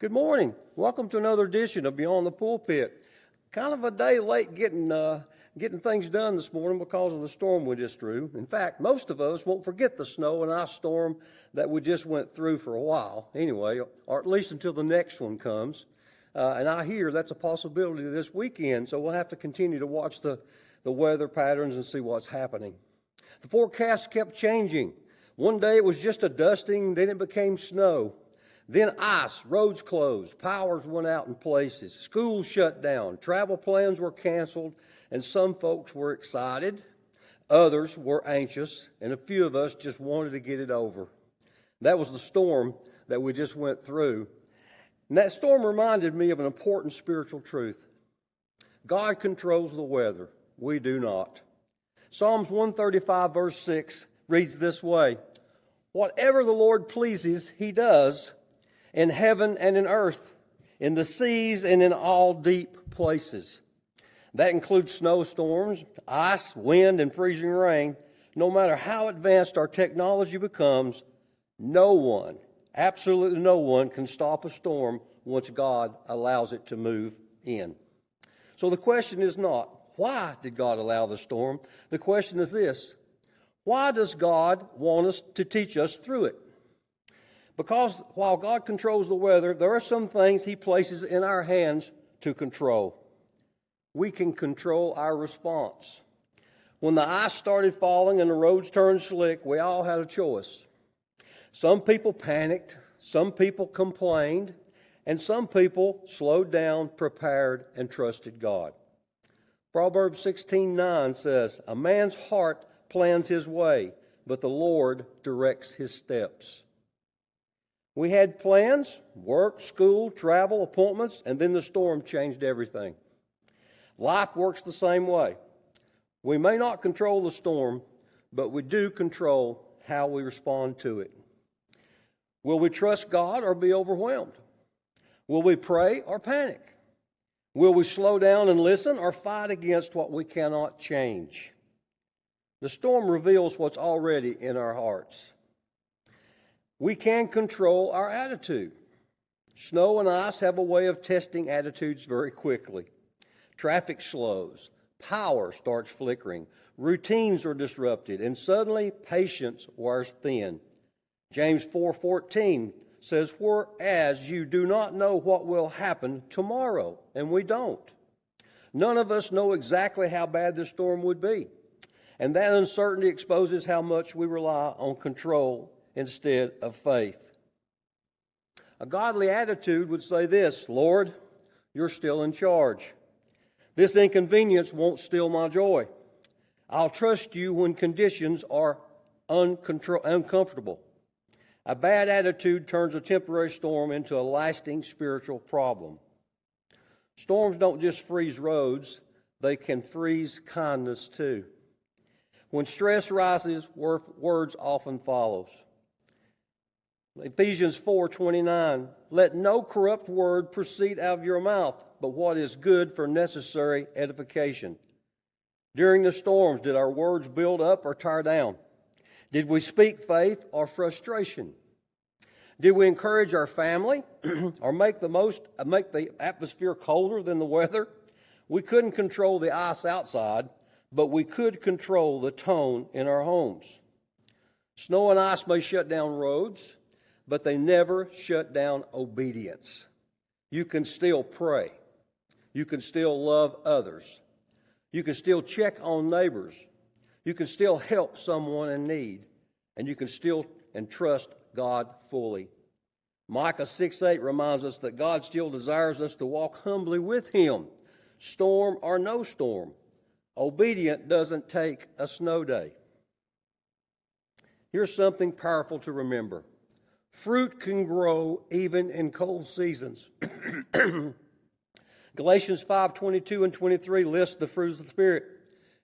Good morning. Welcome to another edition of Beyond the Pulpit. Kind of a day late getting things done this morning because of the storm we just through. In fact, most of us won't forget the snow and ice storm that we just went through for a while anyway, or at least until the next one comes. And I hear that's a possibility this weekend, so we'll have to continue to watch the weather patterns and see what's happening. The forecast kept changing. One day it was just a dusting, then it became snow. Then ice, roads closed, powers went out in places, schools shut down, travel plans were canceled, and some folks were excited, others were anxious, and a few of us just wanted to get it over. That was the storm that we just went through. And that storm reminded me of an important spiritual truth. God controls the weather. We do not. Psalms 135 verse 6 reads this way, "Whatever the Lord pleases, he does, in heaven and in earth, in the seas and in all deep places." That includes snowstorms, ice, wind, and freezing rain. No matter how advanced our technology becomes, no one, absolutely no one, can stop a storm once God allows it to move in. So the question is not, why did God allow the storm? The question is this, why does God want us to teach us through it? Because while God controls the weather, there are some things he places in our hands to control. We can control our response. When the ice started falling and the roads turned slick, we all had a choice. Some people panicked, some people complained, and some people slowed down, prepared, and trusted God. Proverbs 16:9 says, "A man's heart plans his way, but the Lord directs his steps." We had plans, work, school, travel, appointments, and then the storm changed everything. Life works the same way. We may not control the storm, but we do control how we respond to it. Will we trust God or be overwhelmed? Will we pray or panic? Will we slow down and listen or fight against what we cannot change? The storm reveals what's already in our hearts. We can control our attitude. Snow and ice have a way of testing attitudes very quickly. Traffic slows, power starts flickering, routines are disrupted, and suddenly patience wears thin. James 4:14 says, "Whereas you do not know what will happen tomorrow," and we don't. None of us know exactly how bad the storm would be, and that uncertainty exposes how much we rely on control instead of faith. A godly attitude would say this, "Lord, you're still in charge. This inconvenience won't steal my joy. I'll trust you when conditions are uncomfortable." A bad attitude turns a temporary storm into a lasting spiritual problem. Storms don't just freeze roads, they can freeze kindness too. When stress rises, words often follows. Ephesians 4:29, "Let no corrupt word proceed out of your mouth, but what is good for necessary edification." During the storms, did our words build up or tear down? Did we speak faith or frustration? Did we encourage our family or make the atmosphere colder than the weather? We couldn't control the ice outside, but we could control the tone in our homes. Snow and ice may shut down roads, but they never shut down obedience. You can still pray. You can still love others. You can still check on neighbors. You can still help someone in need. And you can still trust God fully. Micah 6:8 reminds us that God still desires us to walk humbly with Him, storm or no storm. Obedient doesn't take a snow day. Here's something powerful to remember. Fruit can grow even in cold seasons. Galatians 5:22 and 23 list the fruits of the Spirit.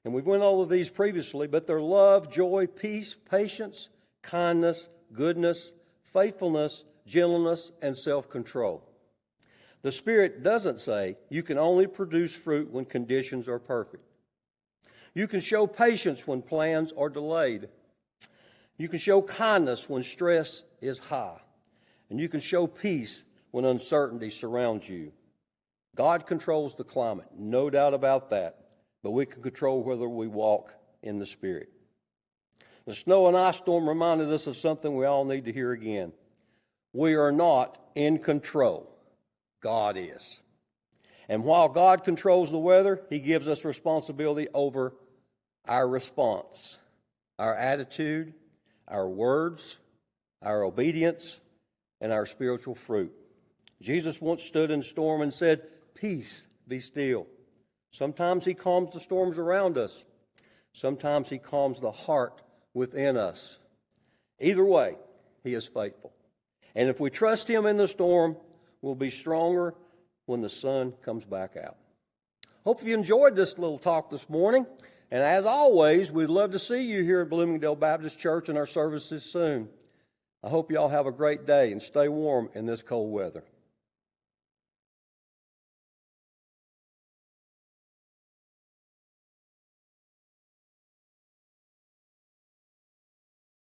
And we've went all of these previously, but they're love, joy, peace, patience, kindness, goodness, faithfulness, gentleness, and self-control. The Spirit doesn't say you can only produce fruit when conditions are perfect. You can show patience when plans are delayed. You can show kindness when stress is high. And you can show peace when uncertainty surrounds you. God controls the climate, no doubt about that, but we can control whether we walk in the Spirit. The snow and ice storm reminded us of something we all need to hear again. We are not in control. God is. And while God controls the weather, He gives us responsibility over our response, our attitude, our words, our obedience, and our spiritual fruit. Jesus once stood in a storm and said, "Peace, be still." Sometimes He calms the storms around us. Sometimes He calms the heart within us. Either way, He is faithful. And if we trust Him in the storm, we'll be stronger when the sun comes back out. Hope you enjoyed this little talk this morning. And as always, we'd love to see you here at Bloomingdale Baptist Church in our services soon. I hope you all have a great day and stay warm in this cold weather.